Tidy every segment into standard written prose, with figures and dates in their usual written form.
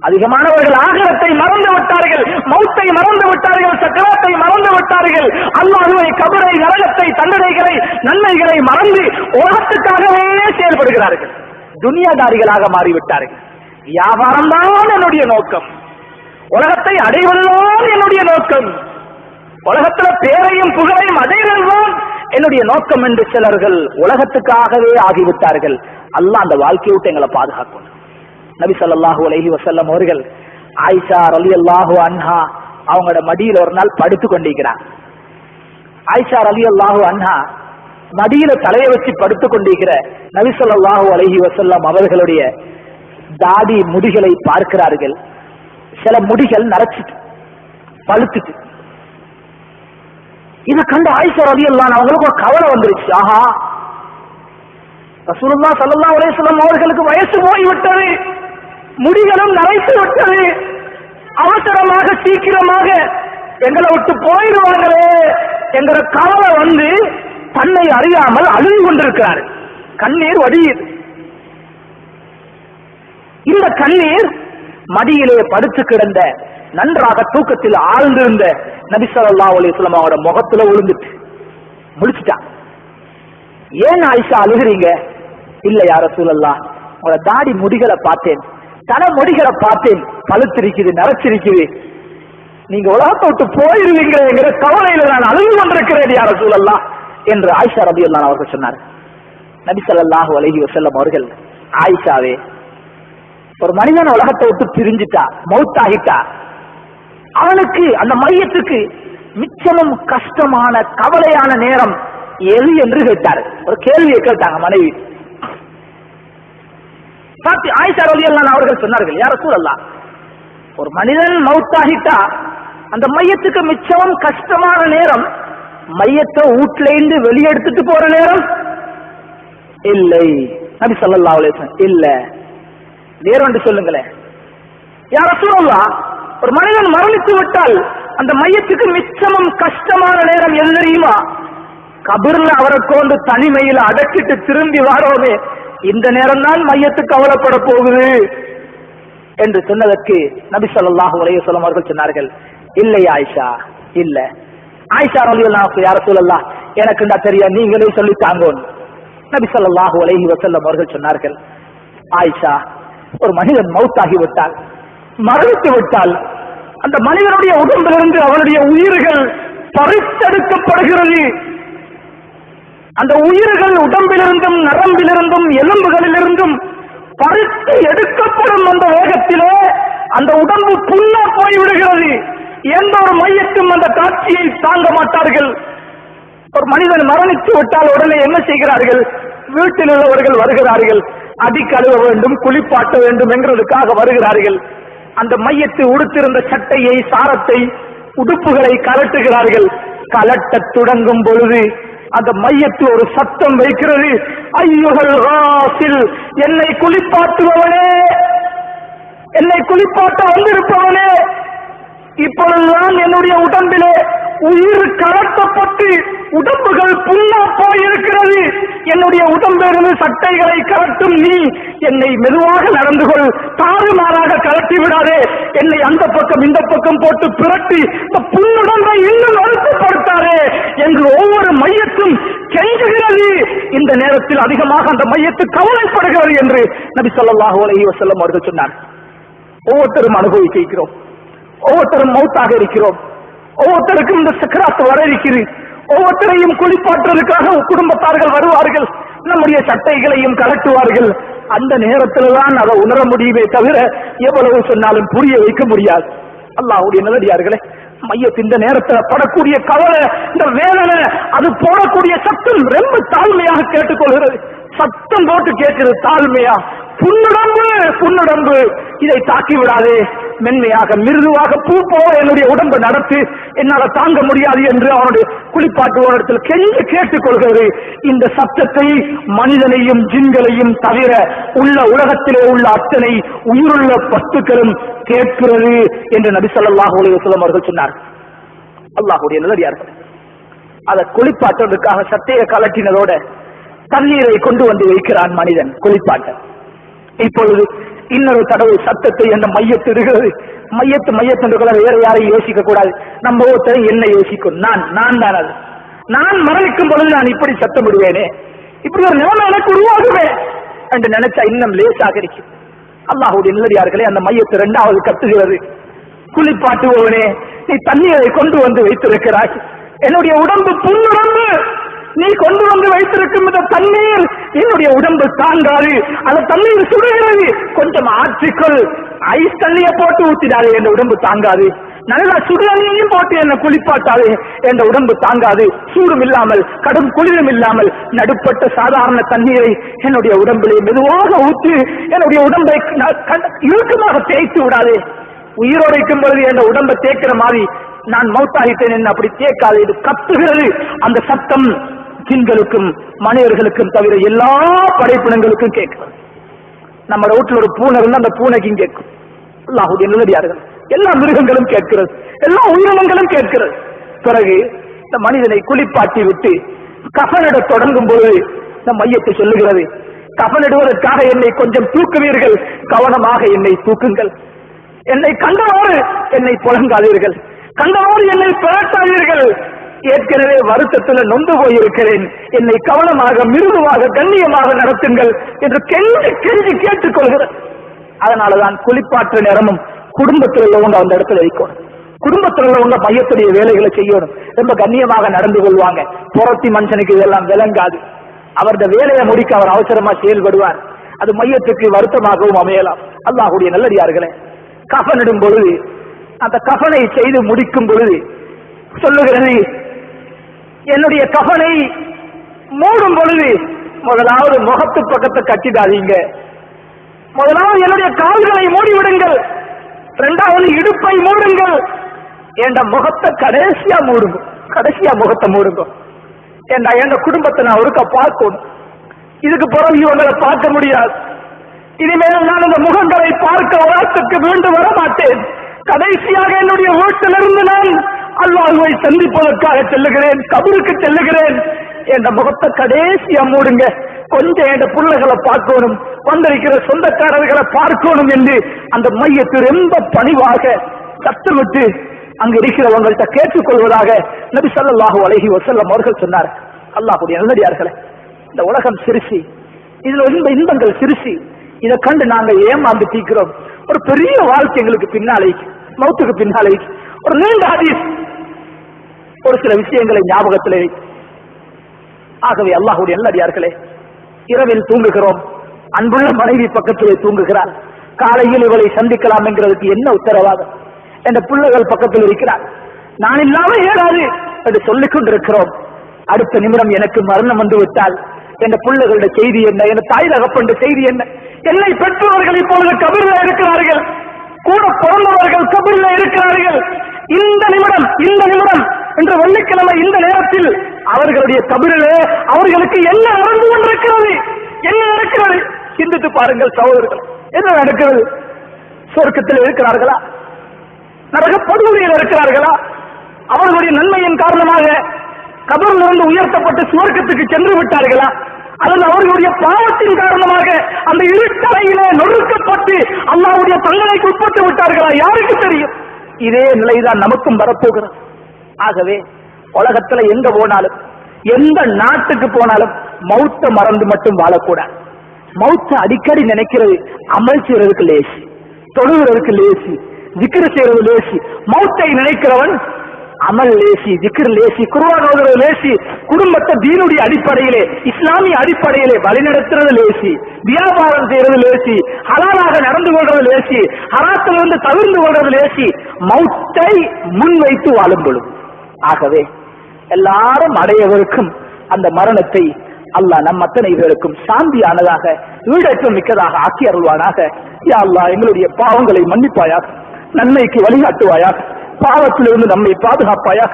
அதிகமானவர்கள் ஆகிரத்தை மறந்து விட்டார்கள், மௌத்தை மறந்து விட்டார்கள், சக்கரத்தை மறந்து விட்டார்கள். அல்லாஹ்வை, கபரை, நரகத்தை, தண்டனைகளை, நன்மைகளை மறந்து உலகத்துக்காகவே செயல்படுகிறார்கள். துனியாதாரிகளாக மாறிவிட்டார்கள். வியாபாரம் தான் என்னுடைய நோக்கம், உலகத்தை அடைவதுதான் என்னுடைய நோக்கம், உலகத்துல பேரையும் புகழையும் அடைவதுதான் என்னுடைய நோக்கம் என்று சிலர்கள் உலகத்துக்காகவே ஆகிவிட்டார்கள். அல்லாஹ் அந்த வாழ்க்கையை விட்டு எங்களை பாதுகாக்கும். நபி ஸல்லல்லாஹு அலைஹி வஸல்லம் அவர்கள் ஆயிஷா ரலியல்லாஹு அன்ஹா அவங்களோட மடியில ஒரு நாள் படுத்து கொண்டிருக்கிறார். ஆயிஷா ரலியல்லாஹு அன்ஹா மடியில தலையை வச்சு படுத்து கொண்டிருக்கிற நபி ஸல்லல்லாஹு அலைஹி வஸல்லம் அவர்களுடைய தாடி முடிகளை பார்க்கிறார்கள். சில முடிகள் நரைச்சிட்டு பழுத்துட்டு. இதை கண்டு ஆயிஷா ரலியல்லாஹு அன்ஹா அவங்களுக்கு ஒரு கவலை வந்துருச்சு. ஆஹா, ரசூலுல்லாஹ் ஸல்லல்லாஹு அலைஹி வஸல்லம் அவர்களுக்கு வயசு போய்விட்டது, முடிகளும் நரைத்து விட்டது, அவசரமாக சீக்கிரமாக எங்களை விட்டு போயிடுவாங்களே என்கிற கவலை வந்து தன்னை அறியாமல் அழுது கொண்டிருக்கிறார். கண்ணீர் வடியுது. இந்த கண்ணீர் மடியிலே படுத்து கிடந்த நன்றாக தூக்கத்தில் ஆழ்ந்திருந்த நபி ஸல்லல்லாஹு அலைஹி வஸல்லம் அவரோட முகத்துல விழுந்துட்டு முடிச்சுட்டான். ஏன் ஆயிஷா அழுகிறீங்க? இல்ல யா ரசூலல்லாஹ், உங்களோட தாடி முடிகளை பார்த்தேன், தலை முடிகளை பார்த்தேன், பழுத்திருக்குது, நரைச்சிருக்குது, நீங்க உலகத்தை விட்டு போயிருவீங்கிற கவலையில நான் அழுது கொண்டிருக்கிறேன் யா ரசூலல்லாஹ் என்று ஆயிஷா ரலியல்லாஹு அன்ஹா அவர்கள் சொன்னார். நபி ஸல்லல்லாஹு அலைஹி வஸல்லம் அவர்கள், ஆயிஷாவே, ஒரு மனிதன் உலகத்தை விட்டு பிரிஞ்சிட்டா, மௌத்தாகிட்டா, அவனுக்கு அந்த மையத்துக்கு மிச்சமும் கஷ்டமான கவலையான நேரம் எது என்று கேட்டார். ஒரு கேள்வியை கேட்டாங்க மனைவி. ஆயிஷா ரலியல்லாஹு அன்ஹா அவர்கள் சொன்னார்கள், யா ரசூலல்லாஹ், ஒரு மனிதன் மௌத்தாகிட்டா அந்த மையத்துக்கு மிச்சமும் கஷ்டமான நேரம் மையத்தை வீட்டுல இருந்து வெளியெடுத்துட்டு போற நேரம் இல்லை. நபி ஸல்லல்லாஹு அலைஹி வஸல்லம், இல்ல, நேரம் என்று சொல்லுங்களேன். யா ரசூலல்லாஹ், ஒரு மனிதன் மரணித்து விட்டால் அந்த மையத்துக்கு மிச்சமும் கஷ்டமான நேரம் எது தெரியுமா? கபர்ல அவரை கொண்டு தனிமையில அடக்கிட்டு திரும்பி வாரோமே, இந்த நேரம் தான் மையத்துக்கு கவலைப்பட போகுது என்று சொன்னதற்கு நபி ஸல்லல்லாஹு அலைஹி வஸல்லம் அவர்கள் சொன்னார்கள், இல்லை ஆயிஷா, இல்ல. ஆயிஷா ரலியல்லாஹு அன்ஹா, யா ரசூலல்லாஹ், எனக்கு நான் தெரியும், நீங்களே சொல்லி தாங்கோன்னு. நபி ஸல்லல்லாஹு அலைஹி வஸல்லம் அவர்கள் சொன்னார்கள், ஆயிஷா, ஒரு மனிதன் மௌத்தாகி விட்டால், மரணித்து விட்டால், அந்த மனிதனுடைய உடம்பிலிருந்து அவனுடைய உயிர்கள் பறித்தெடுக்கப்படுகிறது. அந்த உயிர்கள் உடம்பிலிருந்தும் நரம்பிலிருந்தும் எலும்புகளிலிருந்தும் பறித்து எடுக்கப்படும் அந்த வேகத்திலே அந்த உடம்பு புண்ணா போய்விடுகிறது. எந்த ஒரு மையத்தும் அந்த காட்சியை தாங்க மாட்டார்கள். ஒரு மனிதன் மரணித்து விட்டால் உடனே என்ன செய்கிறார்கள்? வீட்டில் உள்ளவர்கள் வருகிறார்கள், அடி கழுவ வேண்டும், குளிப்பாட்ட வேண்டும் என்கிறதுக்காக வருகிறார்கள். அந்த மையத்தை உடுத்திருந்த சட்டையை, சாரத்தை, உடுப்புகளை கலட்டுகிறார்கள். கலட்ட தொடங்கும் பொழுது அந்த மையத்து ஒரு சத்தம் வைக்கிறது, ஐயுகள் ராசில், என்னை குளிப்பாட்டுபவனே, என்னை குளிப்பாட்ட வந்திருப்பவனே, இப்பொழுதுதான் என்னுடைய உடம்பிலே உயிர் கலட்டப்பட்டு உடம்புகள் புண்ணா போயிருக்கிறது. என்னுடைய உடம்பிலிருந்து சட்டைகளை கலட்டும் நீ என்னை மெதுவாக நடந்து கொள், தாறுமாறாக கலட்டி விடாதே, என்னை அந்த பக்கம் இந்த பக்கம் போட்டு பிரட்டி இந்த புண்ணுடம்பை இன்னும் அழுத்தப்படுத்தாரே என்று ஒவ்வொரு மையத்தும் கெஞ்சுகிறது. இந்த நேரத்தில் அதிகமாக அந்த மையத்து கவலைப்படுகிறது என்று நபி ஸல்லல்லாஹு அலைஹி வஸல்லம் அவர்கள் சொன்னார். ஒவ்வொருத்தரும் அனுபவிக்கிறோம், ஒவ்வொருத்தரும் மௌத்தாக இருக்கிறோம், ஒவ்வொருத்தருக்கும் இந்த சக்கராத்து வர இருக்கிறது. ஒவ்வொருத்தரையும் குளிப்பாற்றுவதற்காக குடும்பத்தார்கள் வருவார்கள், நம்முடைய சட்டைகளையும் கலட்டுவார்கள். அந்த நேரத்தில் தான் அதை உணர முடியுமே தவிர எவ்வளவு சொன்னாலும் புரிய வைக்க முடியாது. அல்லாஹ்வுடைய நல்லடியார்களே, மையத்தின் இந்த நேரத்தில் படக்கூடிய கவலை, இந்த வேதனை, அது போடக்கூடிய சத்தம் ரொம்ப தாழ்மையாக கேட்டுக்கொள்கிறது. சத்தம் போட்டு கேட்கிறது தாழ்மையா, புண்ணுடம்பு புண்ணுடம்பு, இதை தாக்கி விடாதே, மென்மையாக மிருதுவாக பூ போல என்னுடைய உடம்பை நடத்து, என்னால தாங்க முடியாது என்று அவனுடைய குளிப்பாட்டுவதற்கு கெஞ்சு கேட்டுக்கொள்கிறது. இந்த சத்தத்தை மனிதனையும் ஜின்களையும் தவிர உள்ள உலகத்திலே உள்ள அத்தனை உயிருள்ள வஸ்துக்களும் கேட்கிறது என்று நபி ஸல்லல்லாஹு அலைஹி வஸல்லம் அவர்கள் சொன்னார். அல்லாஹ்வுடைய நல்லடியார்கள், அதை குளிப்பாட்டுவதற்காக சட்டையை கலட்டினதோட தண்ணீரை கொண்டு வந்து வைக்கிறான் மனிதன் குளிப்பாட்ட. இப்பொழுது இன்னொரு தடவை சத்தத்தை அந்த மையத்து இருக்கிறது. மையத்து வேற யாரையும் யோசிக்க கூடாது. நம்ம ஒருத்தரை என்ன யோசிக்கும்? நான் தான் அது. நான் மரணிக்கும் பொழுது நான் இப்படி சத்தம் விடுவேனே, இப்படி ஒரு நிலைமை எனக்கு உருவாகுவேன் என்று நினைச்சா இன்னும் லேசாக இருக்கு. அல்லாஹ்வுடைய நல்லடியார்களே, அந்த மையத்து இரண்டாவது கத்துகிறது, குளிப்பாட்டுவோனே, நீ தண்ணீரை கொண்டு வந்து வைத்திருக்கிறாய், என்னுடைய உடம்பு புண்ணுடம்பு, நீ கொண்டு வந்து வைத்திருக்கும் இந்த தண்ணீர் என்னுடைய உடம்பு தாங்காது, அந்த தண்ணீர் சுடுகிறது, கொஞ்சம் ஆற்றிக்கொள், ஐஸ் தண்ணியை போட்டு ஊத்திடாது, என் உடம்பு தாங்காது, நல்லா சுடு தண்ணியும் போட்டு என்ன குளிப்பாட்டாது, என் உடம்பு தாங்காது, சூடும் இல்லாமல் கடும் குளிரும் இல்லாமல் நடுப்பட்ட சாதாரண தண்ணீரை என்னுடைய உடம்பிலே மெதுவாக ஊற்றி என்னுடைய உடம்பை இறுக்கமாக தேய்த்து விடாது, உயிரோடு இருக்கும் பொழுது என் உடம்பை தேய்க்கிற மாதிரி நான் மௌத்தாகிட்டேன் என்ன அப்படி தேய்க்காது. இது கத்துகிறது. அந்த சத்தம் ஜின்களுக்கும் மனிதர்களுக்கும் தவிர எல்லா படைப்பினங்களுக்கும் கேட்கிறது. நம்ம ரோட்டில் ஒரு பூனை இருந்தா அந்த பூனைக்கும் கேட்கும். அல்லாஹ்வுடைய நல்லடியார்கள், எல்லா மிருகங்களும் கேட்கிறது, எல்லா உயிரினங்களும் கேட்கிறது. பிறகு இந்த மனிதனை குளிப்பாட்டி விட்டு கஃனிட தொடங்கும் போது இந்த மையத்தை சொல்லுகிறது, கஃனிடுவதற்காக என்னை கொஞ்சம் தூக்குவீர்கள், கவனமாக என்னை தூக்குங்கள், என்னை கண்டவாறு என்னை புலங்காதீர்கள், கண்டவாறு என்னை பிறட்டாதீர்கள், ஏற்கனவே வருத்தத்தில் நொந்து போயிருக்கிறேன், என்னை கவனமாக மிருதுவாக கண்ணியமாக நடத்துங்கள் என்று கெஞ்சி கெஞ்சி கேட்டுக் கொள்கிறேன். அதனாலதான் குளிப்பாற்ற நேரமும் குடும்பத்தில் உள்ளவங்க அந்த இடத்துல வைக்கணும், குடும்பத்தில் உள்ளவங்க மையத்துடைய வேலைகளை செய்யணும், ரொம்ப கண்ணியமாக நடந்து கொள்வாங்க. புறத்தி மனுஷனுக்கு இதெல்லாம் விளங்காது, அவருடைய வேலையை முடிக்க அவர் அவசரமா செயல்படுவார், அது மையத்துக்கு வருத்தமாகவும் அமையலாம். அல்லாஹ்வுடைய நல்லடியார்களே, கஃனிடும் பொழுது அந்த கஃனை செய்து முடிக்கும் பொழுது சொல்லுகிறது, என்னுடைய கஃனை மூடும் பொழுது முதலாவது முகத்து பக்கத்தை கட்டிடாதீங்க, முதலாவது என்னுடைய கால்களை மூடிவிடுங்கள், இரண்டாவது இடுப்பை மூடுங்கள், என்ற முகத்தை கடைசியா மூடுங்க, கடைசியா முகத்தை மூடுங்க. ஏண்டா எங்க குடும்பத்தை நான் ஒருக்க பார்க்கணும், இதுக்கு பிறகு இவங்களை பார்க்க முடியாது, இனிமேல் நான் இந்த முகங்களை பார்க்க உலகத்துக்கு மீண்டும் வர மாட்டேன், கடைசியாக என்னுடைய வீட்டிலிருந்து நான் அல்லாஹ்வை சந்திப்பதற்காக செல்லுகிறேன், கபருக்கு செல்லுகிறேன், என்ற முகத்தை கடைசியா மூடுங்க, கொஞ்சம் என் பிள்ளைகளை பார்க்கணும், வந்திருக்கிற சொந்தக்காரர்களை பார்க்கணும் என்று அந்த மையத்தை ரொம்ப பணிவாக சத்தமிட்டு அங்கு இருக்கிறவங்கள்ட்ட கேட்டுக்கொள்வதாக நபி ஸல்லல்லாஹு அலைஹி வஸல்லம் அவர்கள் சொன்னார். அல்லாஹ்வுடைய நல்லடியார்களே, இந்த உலகம் சிறுசி, இதுல இன்பங்கள் சிறுசி, இதை கண்டு நாங்க ஏமாந்து தீக்கிறோம். ஒரு பெரிய வாழ்க்கை எங்களுக்கு பின்னாலே, மௌத்துக்கு பின்னாலே ஒரு நீண்ட ஹதீஸ், ஒரு சில விஷயங்களை ஞாபகத்திலே. ஆகவே அல்லாஹ்வுடைய நல்லடியார்களே, இரவில் தூங்குகிறோம், அன்புள்ள மனைவி பக்கத்திலே தூங்குகிறார், காலையில் இவளை சந்திக்கலாம் என்கிறதுக்கு என்ன உத்தரவாதம்? என்ற பிள்ளைகள் பக்கத்தில் இருக்கிறார், நான் இல்லாம ஏறாது என்று சொல்லிக் கொண்டிருக்கிறோம். அடுத்த நிமிடம் எனக்கு மரணம் வந்து விட்டால் என் பிள்ளைகளுடைய செய்தி என்ன, என் தாய் தகப்பன் செய்தி என்ன? என்னை பெற்றோர்கள் இப்பொழுது கபரில் இருக்கிறார்கள், கூட பிறந்தவர்கள் கபரில் இருக்கிறார்கள். இந்த நிமிடம் இன்று வெள்ளிக்கிழமை இந்த நேரத்தில் அவர்களுடைய கபரிலே அவர்களுக்கு என்ன நடந்து கொண்டிருக்கிறது, என்ன நடக்கிறது? சிந்தித்து பாருங்கள் சகோதரர்கள், என்ன நடக்கிறது? சொர்க்கத்தில் இருக்கிறார்களா, நரக படுகொலையில் இருக்கிறார்களா? அவர்களுடைய நன்மையின் காரணமாக கபரிலிருந்து உயர்த்தப்பட்டு சுவர்க்கத்துக்கு சென்று விட்டார்களா, அல்லது அவர்களுடைய பாவத்தின் காரணமாக அந்த இருட்டறையிலே நொறுக்கப்பட்டு அல்லாஹ்வுடைய தண்டனைக்கு உட்பட்டு விட்டார்களா? யாருக்கு தெரியும்? இதே நிலைதான் நமக்கும் வரப்போகிறது. ஆகவே உலகத்துல எங்க போனாலும், எந்த நாட்டுக்கு போனாலும் மௌத்த மறந்து மட்டும் வாழக்கூடாது. மௌத்த அடிக்கடி நினைக்கிறது அமல் செய்யறதுக்கு லேசி, தொழுகிறதுக்கு லேசி, ஜிக்ர் செய்யறது லேசி. மௌத்தை நினைக்கிறவன் அமல் லேசி, ஜிக்ர் லேசி, குர்ஆன் ஓதுறது லேசி, குடும்பத்தை தீனுடைய அடிப்படையிலே இஸ்லாமிய அடிப்படையிலே வழிநடத்துறது லேசி, வியாபாரம் செய்யறது லேசி, ஹலாலாக நடந்து கொள்றது லேசி, ஹராத்திலிருந்து தவிர்ந்து கொள்றது லேசி, மௌத்தை முன்வைத்து வாழும் பொழுது. ஆகவே எல்லாரும் அடையவருக்கும் அந்த மரணத்தை அல்லாஹ் நம் அத்தனை பேருக்கும் சாந்தியானதாக ஈடேற்றம் மிக்கதாக ஆக்கி அருள்வானாக. யா அல்லாஹ், எங்களுடைய பாவங்களை மன்னிப்பாயாக, நன்மைக்கு வழிகாட்டுவாயாக, பாவத்திலிருந்து நம்மை பாதுகாப்பாயாக.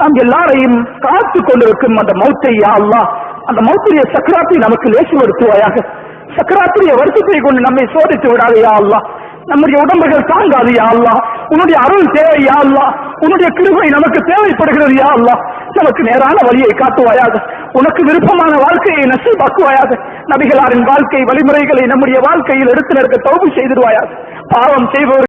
நாம் எல்லாரையும் காத்து கொண்டிருக்கும் அந்த மௌத்தை யா அல்லாஹ், அந்த மௌத்துடைய சக்கராத்தை நமக்கு லேசுபடுத்துவாயாக. சக்கராத்துடைய வருத்தத்தை கொண்டு நம்மை சோதித்து விடாது யா அல்லாஹ். நம்முடைய உடம்புகள் தாங்காது யா அல்லாஹ். உன்னுடைய அருள் தேவை யா அல்லாஹ். உன்னுடைய கிருபை நமக்கு தேவைப்படுகிறது யா அல்லாஹ். நமக்கு நேரான வழியை காட்டுவாயாக. உனக்கு விருப்பமான வாழ்க்கையை நசீபாக்குவாயாக. நபிகளாரின் வாழ்க்கை வழிமுறைகளை நம்முடைய வாழ்க்கையில் எடுத்து நிற்க தௌபு செய்திருவாயாக. பாவம் செய்பவர்